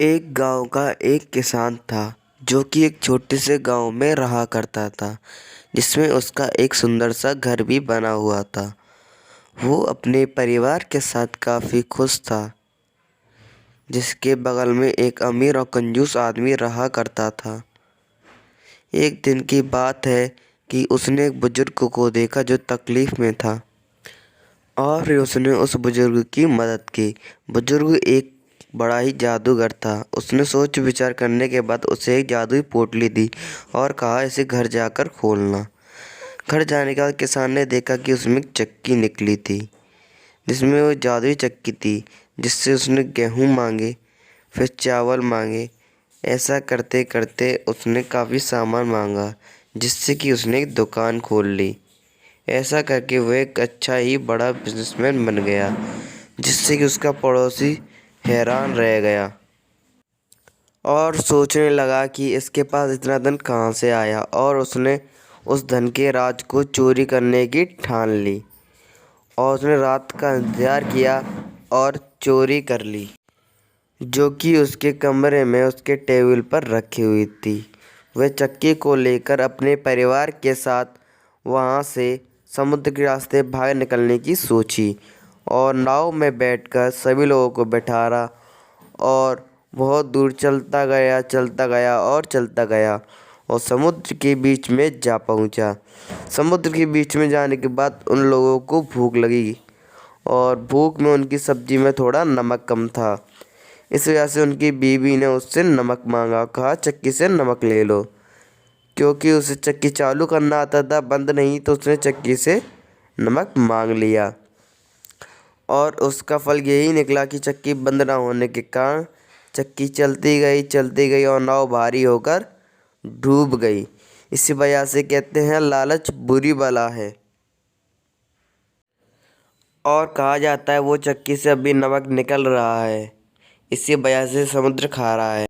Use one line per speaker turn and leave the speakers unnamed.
एक गांव का एक किसान था जो कि एक छोटे से गांव में रहा करता था, जिसमें उसका एक सुंदर सा घर भी बना हुआ था। वो अपने परिवार के साथ काफ़ी खुश था। जिसके बगल में एक अमीर और कंजूस आदमी रहा करता था। एक दिन की बात है कि उसने एक बुजुर्ग को देखा जो तकलीफ़ में था और उसने उस बुजुर्ग की मदद की। बुजुर्ग एक बड़ा ही जादूगर था। उसने सोच विचार करने के बाद उसे एक जादुई पोटली दी और कहा इसे घर जाकर खोलना। घर जाने के बाद किसान ने देखा कि उसमें एक चक्की निकली थी, जिसमें वो जादुई चक्की थी, जिससे उसने गेहूँ मांगे, फिर चावल मांगे। ऐसा करते करते उसने काफ़ी सामान मांगा, जिससे कि उसने एक दुकान खोल ली। ऐसा करके वह एक अच्छा ही बड़ा बिजनेसमैन बन गया, जिससे कि उसका पड़ोसी हैरान रह गया और सोचने लगा कि इसके पास इतना धन कहाँ से आया, और उसने उस धन के राज को चोरी करने की ठान ली और उसने रात का इंतज़ार किया और चोरी कर ली, जो कि उसके कमरे में उसके टेबल पर रखी हुई थी। वह चक्की को लेकर अपने परिवार के साथ वहाँ से समुद्र के रास्ते भाग निकलने की सोची और नाव में बैठकर सभी लोगों को बैठा रहा और बहुत दूर चलता गया और चलता गया और समुद्र के बीच में जा पहुँचा। समुद्र के बीच में जाने के बाद उन लोगों को भूख लगी और भूख में उनकी सब्जी में थोड़ा नमक कम था। इस वजह से उनकी बीवी ने उससे नमक मांगा, कहा चक्की से नमक ले लो, क्योंकि उसे चक्की चालू करना आता था, बंद नहीं। तो उसने चक्की से नमक मांग लिया और उसका फल यही निकला कि चक्की बंद ना होने के कारण चक्की चलती गई और नाव भारी होकर डूब गई। इसी वजह से कहते हैं लालच बुरी बला है, और कहा जाता है वो चक्की से अभी नमक निकल रहा है, इसी वजह से समुद्र खा रहा है।